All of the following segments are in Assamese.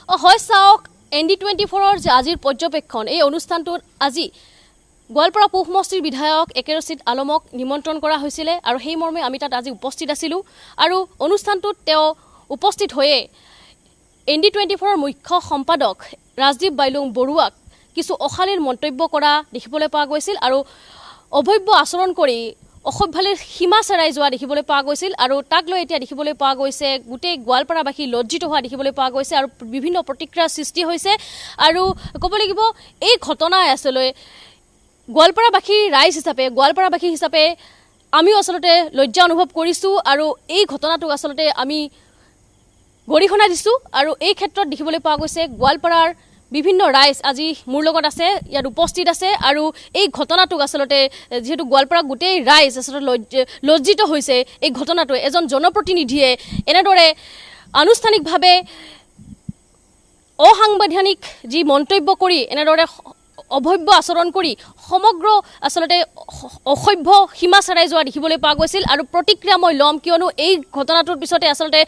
হয় চাওক ND24 যে আজিৰ পৰ্যবেক্ষণ এই অনুষ্ঠানটোত আজি গোৱালপাৰা পূব সমষ্টিৰ বিধায়ক একে ৰচিদ আলমক নিমন্ত্ৰণ কৰা হৈছিলে আৰু সেই মৰ্মে আমি তাত আজি উপস্থিত আছিলোঁ আৰু অনুষ্ঠানটোত তেওঁ উপস্থিত হৈয়ে ND24 মুখ্য সম্পাদক ৰাজদীপ বাইলুং বৰুৱাক কিছু অশালীন মন্তব্য কৰা দেখিবলৈ পোৱা গৈছিল আৰু অভব্য আচৰণ কৰি অসভ্যালিৰ সীমা চেৰাই যোৱা দেখিবলৈ পোৱা গৈছিল আৰু তাক লৈ এতিয়া দেখিবলৈ পোৱা গৈছে গোটেই গোৱালপাৰাবাসী লজ্জিত হোৱা দেখিবলৈ পোৱা গৈছে আৰু বিভিন্ন প্ৰতিক্ৰিয়াৰ সৃষ্টি হৈছে আৰু ক'ব লাগিব এই ঘটনাই আচলতে গোৱালপাৰাবাসী গোৱালপাৰাবাসী হিচাপে আমিও আচলতে লজ্জা অনুভৱ কৰিছোঁ আৰু এই ঘটনাটোক আচলতে আমি গৰিহণা দিছোঁ আৰু এই ক্ষেত্ৰত দেখিবলৈ পোৱা গৈছে গোৱালপাৰাৰ বিভিন্ন ৰাইজ আজি মোৰ লগত আছে ইয়াত উপস্থিত আছে আৰু এই ঘটনাটোক আচলতে যেহেতু গোৱালপাৰা গোটেই ৰাইজ আচলতে লজ্জিত হৈছে এই ঘটনাটোৱে এজন জনপ্ৰতিনিধিয়ে এনেদৰে আনুষ্ঠানিকভাৱে অসাংবিধানিক যি মন্তব্য কৰি এনেদৰে অভব্য আচৰণ কৰি সমগ্ৰ আচলতে অসভ্য সীমা চেৰাই যোৱা দেখিবলৈ পোৱা গৈছিল আৰু প্ৰতিক্ৰিয়া মই ল'ম কিয়নো এই ঘটনাটোৰ পিছতে আচলতে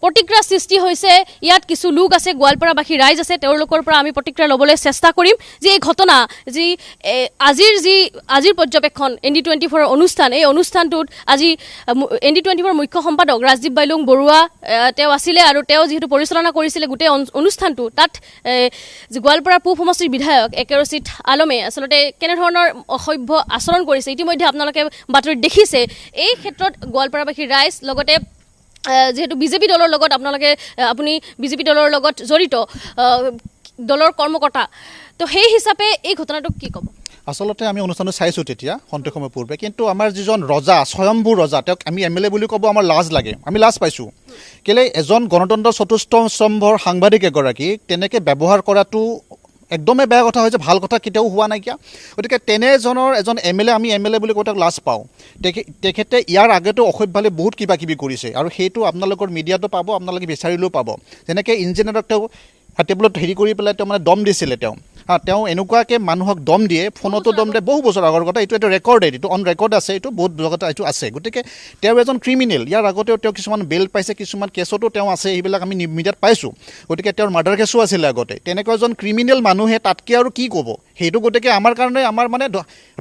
প্ৰতিক্ৰিয়া সৃষ্টি হৈছে ইয়াত কিছু লোক আছে গোৱালপাৰাবাসী ৰাইজ আছে তেওঁলোকৰ পৰা আমি প্ৰতিক্ৰিয়া ল'বলৈ চেষ্টা কৰিম যে এই ঘটনা যি আজিৰ পৰ্যবেক্ষণ ND24 অনুষ্ঠান এই অনুষ্ঠানটোত আজি ND24 মুখ্য সম্পাদক ৰাজদীপ বাইলুং বৰুৱা তেওঁ আছিলে আৰু তেওঁ যিহেতু পৰিচালনা কৰিছিলে গোটেই অনুষ্ঠানটো তাত গোৱালপাৰা পূব সমষ্টিৰ বিধায়ক একে ৰচিদ আলমে আচলতে কেনেধৰণৰ অসভ্য আচৰণ কৰিছে ইতিমধ্যে আপোনালোকে বাতৰিত দেখিছে এই ক্ষেত্ৰত গোৱালপাৰাবাসী ৰাইজ লগতে যেহেতু বিজেপি দলৰ লগত আপুনি বিজেপি দলৰ লগত জড়িত দলৰ কৰ্মকৰ্তা তো সেই হিচাপে এই ঘটনাটোক কি ক'ব আসলতে আমি অনুষ্ঠানটো চাইছোঁ তেতিয়া সন্তেক সময় পূৰ্বে কিন্তু আমাৰ যিজন ৰজা স্বয়ম্ভূ ৰজা তেওঁক আমি MLA বুলি ক'ব আমাৰ লাজ লাগে আমি লাজ পাইছোঁ কেলে এজন গণতন্ত্ৰ চতুৰ্থ স্তম্ভৰ সাংবাদিক এগৰাকীক তেনেকৈ ব্যৱহাৰ কৰাটো একদমেই বেয়া কথা হৈছে ভাল কথা কেতিয়াও হোৱা নাইকিয়া গতিকে তেনেজনৰ এজন MLA আমি MLA বুলি কৈ তেওঁক লাজ পাওঁ তেখেতে ইয়াৰ আগতেও অসভ্যালি বহুত কিবা কিবি কৰিছে আৰু সেইটো আপোনালোকৰ মিডিয়াটো পাব আপোনালোকে বিচাৰিলেও পাব যেনেকৈ ইঞ্জিনিয়াৰক তেওঁ টেবুলত হেৰি কৰি পেলাই তেওঁ মানে দম দিছিলে তেওঁ এনেকুৱাকৈ মানুহক দম দিয়ে ফোনতো দম দিয়ে বহু বছৰ আগৰ কথা এইটো ৰেকৰ্ডেড এইটো অন ৰেকৰ্ড আছে এইটো বহুত জগত এইটো আছে গতিকে তেওঁ এজন ক্ৰিমিনেল ইয়াৰ আগতেও তেওঁ কিছুমান বেল পাইছে কিছুমান কেছতো তেওঁ আছে এইবিলাক আমি মিডিয়াত পাইছোঁ গতিকে তেওঁৰ মাৰ্ডাৰ কেছো আছিলে আগতে তেনেকুৱা এজন ক্ৰিমিনেল মানুহে তাতকৈ আৰু কি ক'ব সেইটো গতিকে আমাৰ কাৰণে আমাৰ মানে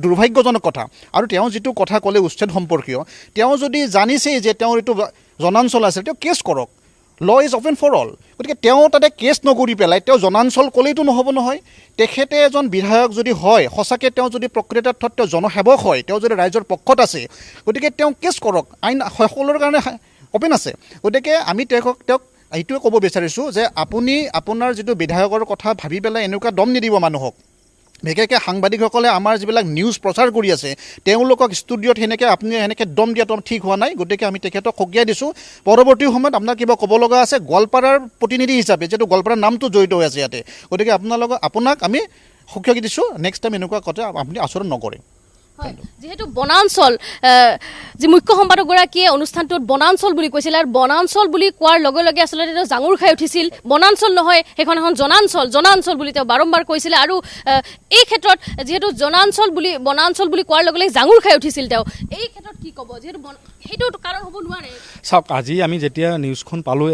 দুৰ্ভাগ্যজনক কথা আৰু তেওঁ যিটো কথা ক'লে উচ্ছেদ সম্পৰ্কীয় তেওঁ যদি জানিছেই যে তেওঁৰ এইটো জনাঞ্চল আছে তেওঁ কেছ কৰক law is open for all গতিকে তেওঁ তাতে কেছ নকৰি পেলাই তেওঁ জনাঞ্চল ক'লেইতো নহ'ব নহয় তেখেতে এজন বিধায়ক যদি হয় সঁচাকৈ তেওঁ যদি প্ৰকৃত অৰ্থত তেওঁ জনসেৱক হয় তেওঁ যদি ৰাইজৰ পক্ষত আছে গতিকে তেওঁ কেছ কৰক আইন সকলোৰে কাৰণে অপেন আছে গতিকে আমি তেওঁক এইটোৱে ক'ব বিচাৰিছোঁ যে আপুনি আপোনাৰ যিটো বিধায়কৰ কথা ভাবি পেলাই এনেকুৱা দম নিদিব মানুহক বিশেষকৈ সাংবাদিকসকলে আমাৰ যিবিলাক নিউজ প্ৰচাৰ কৰি আছে তেওঁলোকক ষ্টুডিঅ'ত সেনেকৈ দম দিয়াটো ঠিক হোৱা নাই গতিকে আমি তেখেতক সকীয়াই দিছোঁ পৰৱৰ্তী সময়ত আপোনাৰ কিবা ক'ব লগা আছে গোৱালপাৰাৰ প্ৰতিনিধি হিচাপে যিহেতু গোৱালপাৰাৰ নামটো জড়িত হৈ আছে ইয়াতে গতিকে আপোনাক আমি সকীয়াই দিছোঁ নেক্সট টাইম এনেকুৱা কথা আপুনি আচৰণ নকৰে যেহেতু বনাঞ্চল যি মুখ্য সম্পাদকগৰাকীয়ে অনুষ্ঠানটোত বনাঞ্চল বুলি কৈছিল আৰু বনাঞ্চল বুলি কোৱাৰ লগে লগে আচলতে তেওঁ জাঙুৰ খাই উঠিছিল বনাঞ্চল নহয় সেইখন এখন জনাঞ্চল বুলি তেওঁ বাৰম্বাৰ কৈছিলে আৰু এই ক্ষেত্ৰত যিহেতু বনাঞ্চল বুলি কোৱাৰ লগে লগে জাঙুৰ খাই উঠিছিল তেওঁ এই ক্ষেত্ৰত কি ক'ব যিহেতু সেইটো কাৰণ হ'ব নোৱাৰে চাওক আজি আমি যেতিয়া নিউজখন পালোঁ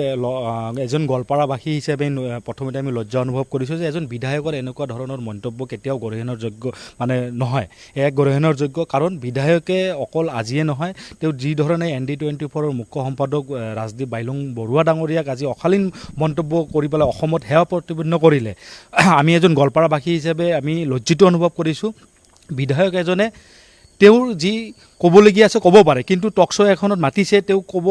এজন গোৱালপাৰাবাসী হিচাপে প্ৰথমতে আমি লজ্জা অনুভৱ কৰিছোঁ যে এজন বিধায়কৰ এনেকুৱা ধৰণৰ মন্তব্য কেতিয়াও গৰিহণাৰ যোগ্য মানে নহয় এক গৰিহণাৰ যোগ্য কাৰণ বিধায়কে অকল আজিয়ে নহয় তেওঁ যি ধৰণে ND24 মুখ্য সম্পাদক ৰাজদীপ বাইলুং বৰুৱা ডাঙৰীয়াক আজি অশালীন মন্তব্য কৰি পেলাই অসমত সেৱা প্ৰতিপন্ন কৰিলে আমি এজন গোৱালপাৰাবাসী হিচাপে আমি লজ্জিত অনুভৱ কৰিছোঁ বিধায়ক এজনে তেওঁৰ যি ক'বলগীয়া আছে ক'ব পাৰে কিন্তু টক শ্ব' এখনত মাতিছে তেওঁ ক'ব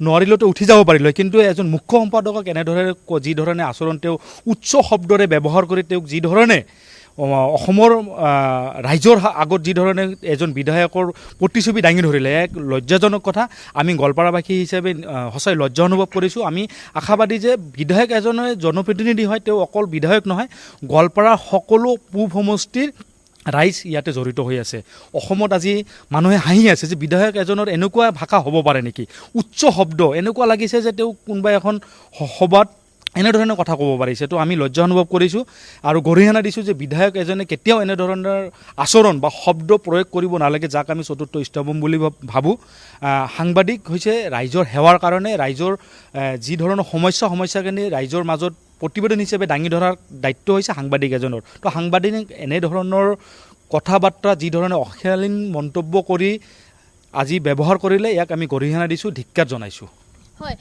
নোৱাৰিলেতো উঠি যাব পাৰিলে কিন্তু এজন মুখ্য সম্পাদকক এনেদৰে যি ধৰণে আচৰণ তেওঁ উচ্চ শব্দৰে ব্যৱহাৰ কৰি তেওঁক যি ধৰণে অসমৰ ৰাইজৰ আগত যি ধৰণে এজন বিধায়কৰ প্ৰতিচ্ছবি দাঙি ধৰিলে এক লজ্জাজনক কথা আমি গোৱালপাৰাবাসী হিচাপে সঁচাই লজ্জা অনুভৱ কৰিছোঁ আমি আশাবাদী যে বিধায়ক এজনে জনপ্ৰতিনিধি হয় তেওঁ অকল বিধায়ক নহয় গোৱালপাৰাৰ সকলো পূব সমষ্টিৰ ৰাইজ ইয়াতে জড়িত হৈ আছে অসমত আজি মানুহে হাঁহি আছে যে বিধায়ক এজনৰ এনেকুৱা ভাষা হ'ব পাৰে নেকি উচ্চ শব্দ এনেকুৱা লাগিছে যে তেওঁ কোনোবা এখন সভাত এনেধৰণৰ কথা ক'ব পাৰিছে তো আমি লজ্জা অনুভৱ কৰিছোঁ আৰু গৰিহণা দিছোঁ যে বিধায়ক এজনে কেতিয়াও এনেধৰণৰ আচৰণ বা শব্দ প্ৰয়োগ কৰিব নালাগে যাক আমি চতুৰ্থ স্তম্ভ বুলি ভাবোঁ সাংবাদিক হৈছে ৰাইজৰ সেৱাৰ কাৰণে ৰাইজৰ যি ধৰণৰ সমস্যাখিনি ৰাইজৰ মাজত প্ৰতিবেদন হিচাপে দাঙি ধৰাৰ দায়িত্ব হৈছে সাংবাদিক এজনৰ। তো সাংবাদিক এনেধৰণৰ কথা বাৰ্তা যিধৰণে অশালীন মন্তব্য কৰি আজি ব্যৱহাৰ কৰিলে ইয়াক আমি গৰিহণা দিছোঁ, ধিক্কাৰ জনাইছোঁ। হয়,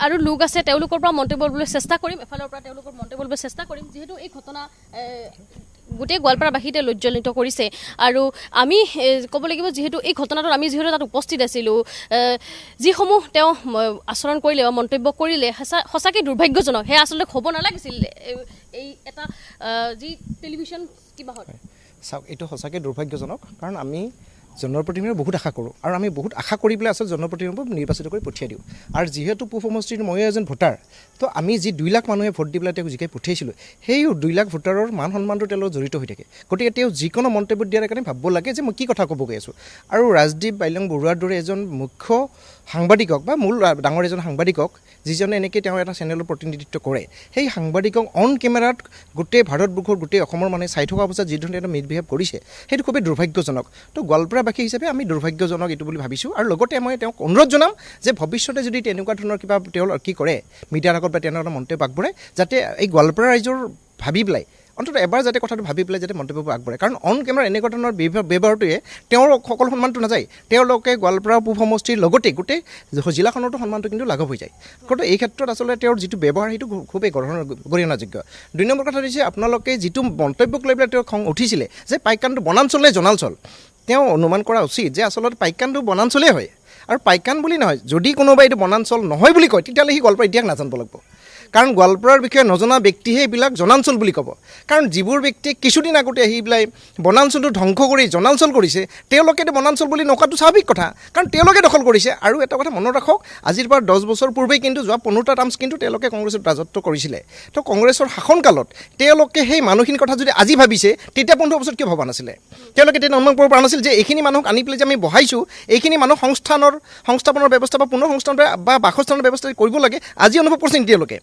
আৰু লোক আছে তেওঁলোকৰ পৰা মন্তব্য ল'বলৈ চেষ্টা কৰিম, এফালৰ পৰা তেওঁলোকৰ মন্তব্য ল'বলৈ চেষ্টা কৰিম, যিহেতু এই ঘটনা গোটেই গোৱালপাৰাবাসীতে লজ্জনিত কৰিছে। আৰু আমি ক'ব লাগিব, যিহেতু এই ঘটনাটোত আমি যিহেতু তাত উপস্থিত আছিলোঁ, যিসমূহ তেওঁ আচৰণ কৰিলে বা মন্তব্য কৰিলে সঁচাকৈ দুৰ্ভাগ্যজনক। সেয়া আচলতে হ'ব নালাগিছিল। এই এটা যি টেলিভিশ্যন কিবা হয়, চাওক, এইটো সঁচাকৈ দুৰ্ভাগ্যজনক, কাৰণ আমি জনপ্ৰতিনিধিৰ বহুত আশা কৰোঁ, আৰু আমি বহুত আশা কৰি পেলাই আচলতে জনপ্ৰতিনিধিবোৰ নিৰ্বাচিত কৰি পঠিয়াই দিওঁ। আৰু যিহেতু পূব সমষ্টিৰ ময়ো এজন ভোটাৰ, তো আমি যি 2 লাখ মানুহে ভোট দি পেলাই তেওঁক জিকাই পঠিয়াইছিলোঁ, সেই 2 লাখ ভোটাৰৰ মান সন্মানটো তেওঁলোকৰ জড়িত হৈ থাকে। গতিকে তেওঁ যিকোনো মন্তব্য দিয়াৰ কাৰণে ভাবিব লাগে যে মই কি কথা ক'ব গৈ আছোঁ। আৰু ৰাজদীপ বাইলং বৰুৱাৰ দৰে এজন মুখ্য সাংবাদিকক বা মূল ডাঙৰ এজন সাংবাদিকক, যিজনে এনেকৈ তেওঁ এটা চেনেলৰ প্ৰতিনিধিত্ব কৰে, সেই সাংবাদিকক অন কেমেৰাত গোটেই ভাৰতবৰ্ষৰ গোটেই অসমৰ মানুহে চাই থকা অৱস্থাত যিধৰণে এটা মিছবিহেভ কৰিছে, সেইটো খুবেই দুৰ্ভাগ্যজনক। তো গোৱালপাৰাবাসী হিচাপে আমি দুৰ্ভাগ্যজনক এইটো বুলি ভাবিছোঁ। আৰু লগতে মই তেওঁক অনুৰোধ জনাম যে ভৱিষ্যতে যদি তেনেকুৱা ধৰণৰ কিবা তেওঁ কি কৰে মিডিয়াৰ আগত বা তেনেকুৱা মন্তব্য আগবঢ়ায়, যাতে এই গোৱালপাৰা ৰাইজৰ ভাবি পেলাই অন্ততঃ এবাৰ যাতে কথাটো ভাবি পেলাই যাতে মন্তব্যবোৰ আগবঢ়ায়। কাৰণ অন কেমেৰা এনেকুৱা ধৰণৰ ব্যৱহাৰটোৱে তেওঁৰ সকলো সন্মানটো নাযায়, তেওঁলোকে গোৱালপাৰা পূব সমষ্টিৰ লগতে গোটেই জিলাখনতো সন্মানটো কিন্তু লাঘৱ হৈ যায়। গতিকে এই ক্ষেত্ৰত আচলতে তেওঁৰ যিটো ব্যৱহাৰ সেইটো খুবেই গৰিহণাযোগ্য। 2 নম্বৰ কথা হৈছে, আপোনালোকে যিটো মন্তব্যক লৈ পেলাই তেওঁ খং উঠিছিলে যে পাইকানটো বনাঞ্চল নে জনাঞ্চল, তেওঁ অনুমান কৰা উচিত যে আচলতে পাইকানটো বনাঞ্চলেই হয়। আৰু পাইকান বুলি নহয়, যদি কোনোবাই এইটো বনাঞ্চল নহয় বুলি কয়, তেতিয়াহ'লে সি গোৱালপাৰা ইতিহাস নাজানিব লাগিব। কাৰণ গোৱালপাৰাৰ বিষয়ে নজনা ব্যক্তিহে এইবিলাক জনাঞ্চল বুলি ক'ব। কাৰণ যিবোৰ ব্যক্তিয়ে কিছুদিন আগতে আহি পেলাই বনাঞ্চলটো ধ্বংস কৰি জনাঞ্চল কৰিছে, তেওঁলোকেতো বনাঞ্চল বুলি নকোৱাটো স্বাভাৱিক কথা, কাৰণ তেওঁলোকে দখল কৰিছে। আৰু এটা কথা মনত ৰাখক, আজিৰ পৰা 10 বছৰ পূৰ্বেই কিন্তু যোৱা 15টা টাৰ্মছ কিন্তু তেওঁলোকে কংগ্ৰেছত ৰাজত্ব কৰিছিলে। তো কংগ্ৰেছৰ শাসনকালত তেওঁলোকে সেই মানুহখিনিৰ কথা যদি আজি ভাবিছে, তেতিয়া 15 বছৰত কিয় ভবা নাছিলে? তেওঁলোকে তেতিয়া অনুমান কৰিব পৰা নাছিল যে এইখিনি মানুহক আনি পেলাই যে আমি বহাইছোঁ, এইখিনি মানুহ সংস্থাপনৰ ব্যৱস্থা বা পুনৰ সংস্থাপনৰ বা বাসস্থানৰ ব্যৱস্থা কৰিব লাগে, আজি অনুভৱ কৰিছে তেওঁলোকে।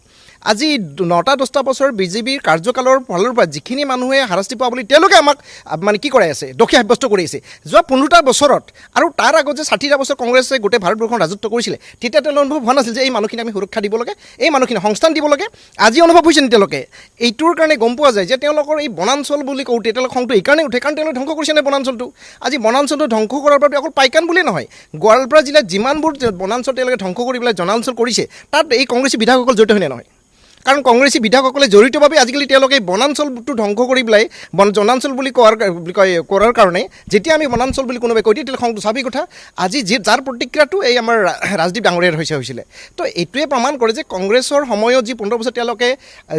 আজি 9-10টা বছৰ বিজেপিৰ কাৰ্যকালৰ ফালৰ পৰা যিখিনি মানুহে হাৰাশাস্তি পোৱা বুলি তেওঁলোকে আমাক মানে কি কৰাই আছে, দোষী সাব্যস্ত কৰি আছে। যোৱা 15টা বছৰত আৰু তাৰ আগত যে 60টা বছৰ কংগ্ৰেছে গোটেই ভাৰতবৰ্ষখন ৰাজত্ব কৰিছিলে, তেতিয়া তেওঁলোকৰ অনুভৱ হোৱা নাছিল যে এই মানুহখিনি আমি সুৰক্ষা দিব লাগে, এই মানুহখিনি সংস্থান দিব লাগে। আজি অনুভৱ হৈছে নে তেওঁলোকে? এইটোৰ কাৰণে গম পোৱা যায় যে তেওঁলোকৰ এই বনাঞ্চল বুলি কওঁতে তেওঁলোকৰ খংটো এইকাৰণে উঠে, কাৰণ তেওঁলোকে ধ্বংস কৰিছে নে বনাঞ্চলটো। আজি বনাঞ্চলটো ধ্বংস কৰাৰ বাবে অকল পাইকান বুলিয়ে নহয়, গোৱালপাৰা জিলাত যিমানবোৰ বনাঞ্চল তেওঁলোকে ধ্বংস কৰি পেলাই জনাঞ্চল কৰিছে, তাত এই কংগ্ৰেছী বিধায়কসকল জড়িত হয়নে নহয়? কাৰণ কংগ্ৰেছী বিধায়কসকলে জড়িতভাৱে আজিকালি তেওঁলোকে বনাঞ্চলটো ধ্বংস কৰি পেলাই জনাঞ্চল বুলি কৰাৰ কাৰণে যেতিয়া আমি বনাঞ্চল বুলি কোনোবাই কৈ দিয়ে, তেতিয়া খংটো স্বাভাৱিক কথা। আজি যাৰ প্ৰতিক্ৰিয়াটো এই আমাৰ ৰাজদীপ ডাঙৰীয়াৰ হৈছিলে। তো এইটোৱে প্ৰমাণ কৰে যে কংগ্ৰেছৰ সময়ত যি 15 বছৰ তেওঁলোকে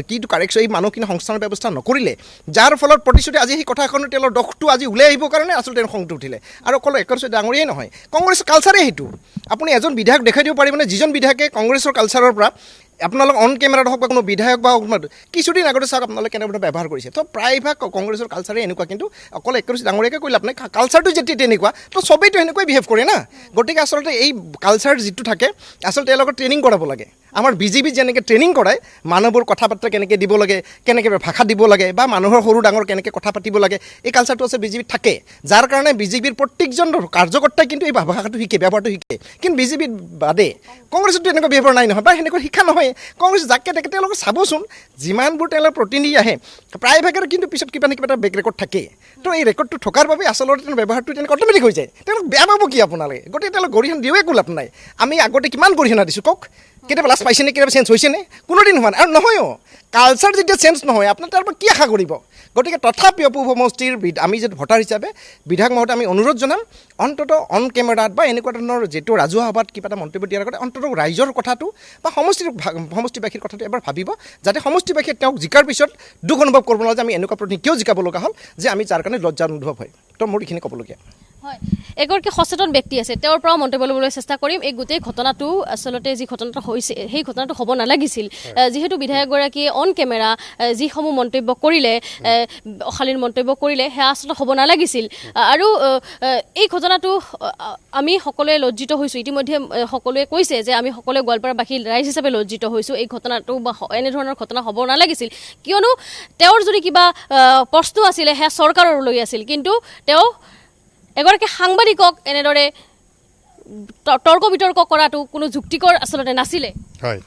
কিটো কাৰেকশ্যন এই মানুহখিনি সংস্থানৰ ব্যৱস্থা নকৰিলে, যাৰ ফলত প্ৰতিশ্ৰুতি আজি সেই কথাখনৰ তেওঁলোকৰ দোষটো আজি ওলাই আহিবৰ কাৰণে আচলতে খংটো উঠিলে। আৰু অকল একেবাৰে ডাঙৰীয়াই নহয়, কংগ্ৰেছৰ কালচাৰেই সেইটো। আপুনি এজন বিধায়ক দেখাই দিব পাৰিবনে যিজন বিধায়কে কংগ্ৰেছৰ কালচাৰৰ পৰা আপোনালোক অন কেমেৰাত হওক বা কোনো বিধায়ক বা কিছুদিন আগতে চাওক আপোনালোকে কেনেধৰণে ব্যৱহাৰ কৰিছে। তো প্ৰায়ভাগ কংগ্ৰেছৰ কালচাৰে এনেকুৱা, কিন্তু অকল একেবাৰে ডাঙৰীয়াকৈ কৰিলে আপোনাৰ কালচাৰটো যেতিয়া তেনেকুৱা, তো চবেইতো সেনেকুৱাই বিহেভ কৰে না। গতিকে আচলতে এই কালচাৰ যিটো থাকে, আচলতে তেওঁলোকক ট্ৰেইনিং কৰাব লাগে। আমাৰ বিজেপিত যেনেকৈ ট্ৰেইনিং কৰায়, মানুহবোৰ কথা বাৰ্তা কেনেকৈ দিব লাগে, কেনেকৈ ভাষা দিব লাগে, বা মানুহৰ সৰু ডাঙৰ কেনেকৈ কথা পাতিব লাগে, এই কালচাৰটো আছে বিজেপিত থাকে। যাৰ কাৰণে বিজেপিৰ প্ৰত্যেকজন কাৰ্যকৰ্তাই কিন্তু এই ভাষাটো শিকে, ব্যৱহাৰটো শিকে। কিন্তু বিজেপিত বাদে কংগ্ৰেছতো এনেকুৱা ব্যৱহাৰ নাই নহয়, বা সেনেকুৱা শিক্ষা নহয়। কংগ্ৰেছ যাকে তাকে তেওঁলোকে চাবচোন, যিমানবোৰ তেওঁলোকৰ প্ৰতিনিধি আহে প্ৰায়ভাগেৰ কিন্তু পিছত কিবা নহয় কিবা এটা বেক ৰেকৰ্ড থাকে। তো এই ৰেকৰ্ডটো থকাৰ বাবে আচলতে তেওঁ ব্যৱহাৰটো তেনেকৈ অট'মেটিক হৈ যায়। তেওঁলোক বেয়া পাব কি আপোনালোকে? গতিকে তেওঁলোক গৰিহণা দিওঁ একো লাভ নাই। আমি আগতে কিমান গৰিহণা দিছোঁ কওক? কেতিয়াবা লাজ পাইছেনে? কেতিয়াবা চেঞ্জ হৈছেনে? কোনোদিন হোৱা নাই। আৰু নহয়ও, কালচাৰ যেতিয়া চেঞ্জ নহয় আপোনাৰ তাৰ পৰা কি আশা কৰিব? গতিকে তথাপিও পূব সমষ্টিৰ আমি যদি ভোটাৰ হিচাপে বিধায়ক মহোদয় আমি অনুৰোধ জনাম, অন্ততঃ অন কেমেৰাত বা এনেকুৱা ধৰণৰ যিটো ৰাজহুৱা সভাত কিবা এটা মন্তব্য দিয়াৰ আগতে অন্ততঃ ৰাইজৰ কথাটো বা সমষ্টিবাসীৰ কথাটো এবাৰ ভাবিব, যাতে সমষ্টিবাসীয়ে তেওঁক জিকাৰ পিছত দুখ অনুভৱ কৰিব নোৱাৰে যে আমি এনেকুৱা প্ৰতি কিয় জিকাব লগা হ'ল, যে আমি যাৰ কাৰণে লজ্জা অনুভৱ হয়। তো মোৰ এইখিনি ক'বলগীয়া। হয়, এগৰাকী সচেতন ব্যক্তি আছে, তেওঁৰ পৰাও মন্তব্য ল'বলৈ চেষ্টা কৰিম। এই গোটেই ঘটনাটো আচলতে যি ঘটনাটো হৈছে, সেই ঘটনাটো হ'ব নালাগিছিল। যিহেতু বিধায়কগৰাকীয়ে অন কেমেৰা যিসমূহ মন্তব্য কৰিলে, অশালীন মন্তব্য কৰিলে, সেয়া আচলতে হ'ব নালাগিছিল। আৰু এই ঘটনাটো আমি সকলোৱে লজ্জিত হৈছোঁ। ইতিমধ্যে সকলোৱে কৈছে যে আমি সকলোৱে গোৱালপাৰাবাসী ৰাইজ হিচাপে লজ্জিত হৈছোঁ। এই ঘটনাটো বা এনেধৰণৰ ঘটনা হ'ব নালাগিছিল, কিয়নো তেওঁৰ যদি কিবা প্ৰশ্ন আছিলে সেয়া চৰকাৰলৈ আছিল, কিন্তু তেওঁ এগৰাকী সাংবাদিকক এনেদৰে তৰ্ক বিতৰ্ক কৰাটো কোনো যুক্তিকৰ আচলতে নাছিলে। হয়,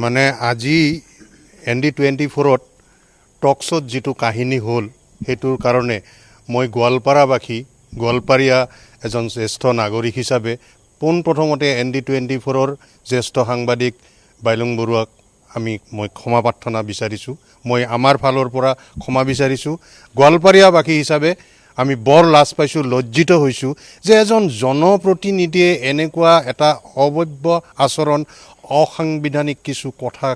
মানে আজি ND24ত টকছত যিটো কাহিনী হ'ল সেইটোৰ কাৰণে মই গোৱালপাৰীয়া এজন জ্যেষ্ঠ নাগৰিক হিচাপে পোনপ্ৰথমতে ND24ৰ জ্যেষ্ঠ সাংবাদিক বাইলুং বৰুৱাক মই ক্ষমা প্ৰাৰ্থনা বিচাৰিছোঁ। মই আমাৰ ফালৰ পৰা ক্ষমা বিচাৰিছোঁ। গোৱালপাৰীয়াবাসী হিচাপে আমি বৰ লাজ পাইছোঁ, লজ্জিত হৈছোঁ যে এজন জনপ্ৰতিনিধিয়ে এনেকুৱা এটা অবৈধ আচৰণ, অসাংবিধানিক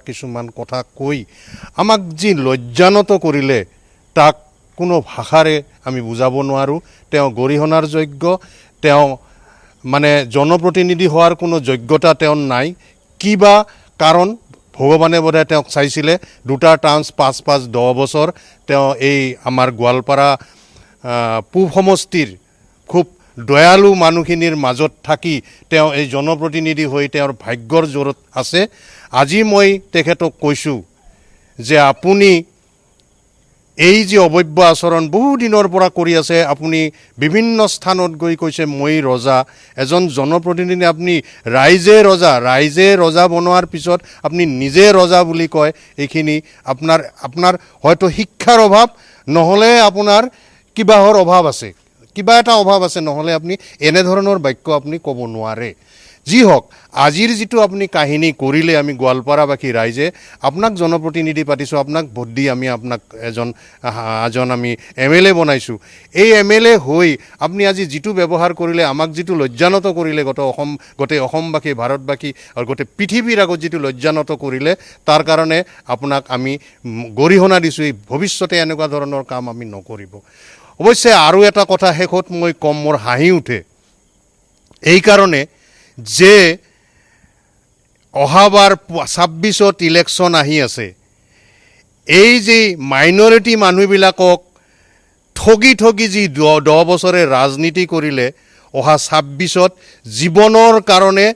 কিছুমান কথা কৈ আমাক যি লজ্জানত কৰিলে তাক কোনো ভাষাৰে আমি বুজাব নোৱাৰোঁ। তেওঁ গৰিহণাৰ যোগ্য, তেওঁ মানে জনপ্ৰতিনিধি হোৱাৰ কোনো যোগ্যতা তেওঁৰ নাই। কিবা কাৰণ ভগৱানে বোধহয় তেওঁক চাইছিলে, 2টা টাৰ্মছ 5-10 বছৰ তেওঁ এই আমাৰ গোৱালপাৰা পূব সমষ্টিৰ খুব দয়ালু মানুহখিনিৰ মাজত থাকি তেওঁ এই জনপ্ৰতিনিধি হৈ তেওঁৰ ভাগ্যৰ জোৰত আছে। আজি মই তেখেতক কৈছোঁ যে আপুনি এই যে অবৈধ আচৰণ বহু দিনৰ পৰা কৰি আছে, আপুনি বিভিন্ন স্থানত গৈ কৈছে মই ৰজা, এজন জনপ্ৰতিনিধি আপুনি ৰাইজে ৰজা বনোৱাৰ পিছত আপুনি নিজে ৰজা বুলি কয়। এইখিনি আপোনাৰ হয়তো শিক্ষাৰ অভাৱ, নহ'লে আপোনাৰ কিবাহৰ অভাৱ আছে, কিবা এটা অভাৱ আছে, নহ'লে আপুনি এনেধৰণৰ বাক্য আপুনি ক'ব নোৱাৰে। যি হওক, আজিৰ যিটো আপুনি কাহিনী কৰিলে, আমি গোৱালপাৰাবাসী ৰাইজে আপোনাক জনপ্ৰতিনিধি পাতিছোঁ, আপোনাক ভোট দি আমি আপোনাক এজন আমি MLA বনাইছোঁ। এই MLA হৈ আপুনি আজি যিটো ব্যৱহাৰ কৰিলে, আমাক যিটো লজ্জানত কৰিলে, গোটেই অসমবাসী, ভাৰতবাসী আৰু গোটেই পৃথিৱীৰ আগত যিটো লজ্জানত কৰিলে, তাৰ কাৰণে আপোনাক আমি গৰিহণা দিছোঁ। ভৱিষ্যতে এনেকুৱা ধৰণৰ কাম আমি নকৰিব। অৱশ্যে আৰু এটা কথা শেষত মই ক'ম, মোৰ হাঁহি উঠে এইকাৰণে যে অহাবাৰ 26ত ইলেকশ্যন আহি আছে। এই যে মাইনৰিটি মানুহবিলাকক ঠগি যি 10 বছৰে ৰাজনীতি কৰিলে, অহা 26ত জীৱনৰ কাৰণে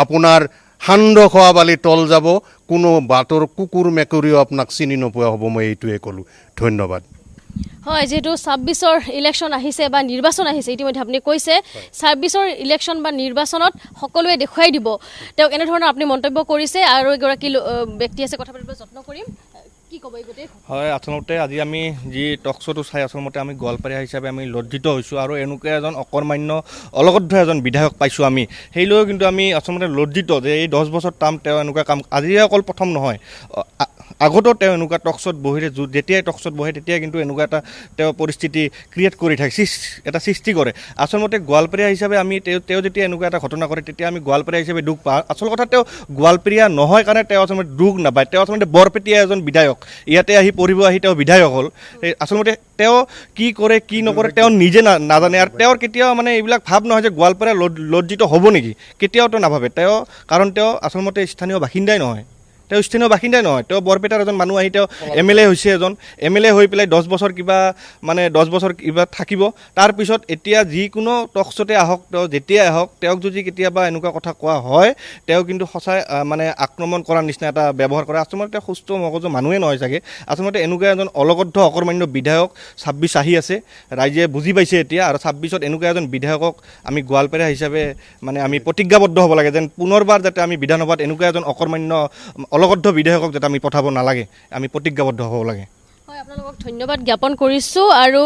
আপোনাৰ সান্দ খোৱা বালি তল যাব, কোনো বাটৰ কুকুৰ মেকুৰীও আপোনাক চিনি নোপোৱা হ'ব। মই এইটোৱে ক'লোঁ। ধন্যবাদ। হয়, যিহেতু 26ৰ ইলেকশ্যন আহিছে বা নিৰ্বাচন আহিছে, ইতিমধ্যে আপুনি কৈছে 26ৰ ইলেকশ্যন বা নিৰ্বাচনত সকলোৱে দেখুৱাই দিব। তেওঁক এনেধৰণৰ আপুনি মন্তব্য কৰিছে আৰু এগৰাকী ব্যক্তি আছে, কথা পাতিবলৈ যত্ন কৰিম। কি ক'ব এই গোটেই? হয়, আচলতে আজি আমি যি টক শ্ব'টো চাই আচলতে আমি গোৱালপাৰীয়া হিচাপে আমি লজ্জিত হৈছোঁ আৰু এনেকুৱা এজন অকৰ্মান্য অলগদ্ধ এজন বিধায়ক পাইছোঁ আমি। সেইলৈও কিন্তু আমি আচলতে লজ্জিত যে এই 10 বছৰ টাইম তেওঁ এনেকুৱা কাম, আজিয়ে অকল প্ৰথম নহয়, আগতো তেওঁ এনেকুৱা টক শ্ব'ত বহিলে, যেতিয়াই টক শ্ব'ত বহে তেতিয়াই কিন্তু এনেকুৱা এটা তেওঁ পৰিস্থিতি ক্ৰিয়েট কৰি থাকে, এটা সৃষ্টি কৰে। আচলতে গোৱালপাৰীয়া হিচাপে আমি তেওঁ যেতিয়া এনেকুৱা এটা ঘটনা কৰে, তেতিয়া আমি গোৱালপাৰীয়া হিচাপে দুখ পাওঁ। আচল কথা তেওঁ গোৱালপাৰীয়া নহয় কাৰণে তেওঁ আচলতে দুখ নাপায়। তেওঁ আচলতে বৰপেটীয়া এজন বিধায়ক, ইয়াতে আহি পঢ়িব আহি তেওঁ বিধায়ক হ'ল। আচলতে তেওঁ কি কৰে কি নকৰে তেওঁ নিজে নাজানে, আৰু তেওঁৰ কেতিয়াও মানে এইবিলাক ভাৱ নহয় যে গোৱালপাৰীয়া লজ্জিত হ'ব নেকি, কেতিয়াও তেওঁ নাভাবে। কাৰণ তেওঁ আচলতে স্থানীয় বাসিন্দাই নহয়, তেওঁ বৰপেটাৰ এজন মানুহ আহি তেওঁ MLA হৈছে, এজন MLA হৈ পেলাই 10 বছৰ কিবা থাকিব। তাৰপিছত এতিয়া যিকোনো টক শ্ব'তে আহক, তেওঁ যেতিয়াই আহক, তেওঁক যদি কেতিয়াবা এনেকুৱা কথা কোৱা হয়, তেওঁ কিন্তু সঁচাই মানে আক্ৰমণ কৰাৰ নিচিনা এটা ব্যৱহাৰ কৰে। আচলতে তেওঁ সুস্থ মগজু মানুহে নহয় চাগে। আচলতে এনেকুৱা এজন অলগদ্ধ অকৰ্মান্য বিধায়ক 26 আহি আছে, ৰাইজে বুজি পাইছে এতিয়া। আৰু 26ত এনেকুৱা এজন বিধায়কক আমি গোৱালপাৰীয়া হিচাপে মানে আমি প্ৰতিজ্ঞাবদ্ধ হ'ব লাগে যেন পুনৰবাৰ যাতে আমি বিধানসভাত এনেকুৱা এজন অকৰ্মান্য অলগদ্ধ বিধায়কক যাতে আমি পঠাব নালাগে, আমি প্ৰতিজ্ঞাবদ্ধ হ'ব লাগে। হয়, আপোনালোকক ধন্যবাদ জ্ঞাপন কৰিছোঁ। আৰু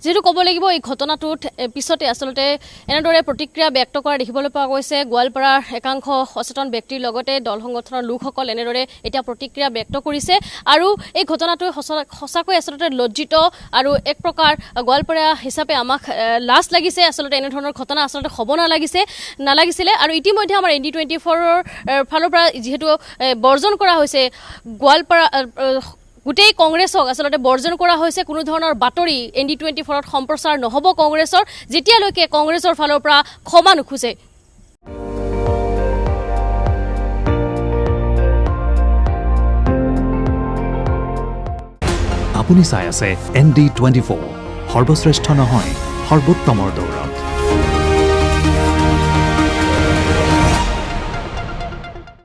যিহেতু ক'ব লাগিব, এই ঘটনাটোত পিছতে আচলতে এনেদৰে প্ৰতিক্ৰিয়া ব্যক্ত কৰা দেখিবলৈ পোৱা গৈছে। গোৱালপাৰাৰ একাংশ সচেতন ব্যক্তিৰ লগতে দল সংগঠনৰ লোকসকল এনেদৰে এতিয়া প্ৰতিক্ৰিয়া ব্যক্ত কৰিছে। আৰু এই ঘটনাটোৱে সঁচাকৈ আচলতে লজ্জিত আৰু এক প্ৰকাৰ গোৱালপাৰীয়া হিচাপে আমাক লাজ লাগিছে। আচলতে এনেধৰণৰ ঘটনা আচলতে হ'ব নালাগিছিলে। আৰু ইতিমধ্যে আমাৰ ND24ৰ ফালৰ পৰা যিহেতু বৰ্জন কৰা হৈছে, গোৱালপাৰা গোটেই কংগ্ৰেছক আচলতে বৰ্জন কৰা হৈছে। কোনো ধৰণৰ বাতৰি ND24ত সম্প্ৰচাৰ নহ'ব কংগ্ৰেছৰ, যেতিয়ালৈকে কংগ্ৰেছৰ ফালৰ পৰা ক্ষমা নোখোজে। আপুনি চাই আছে ND24, সৰ্বশ্ৰেষ্ঠ নহয়, সৰ্বোত্তমৰ দৌৰ।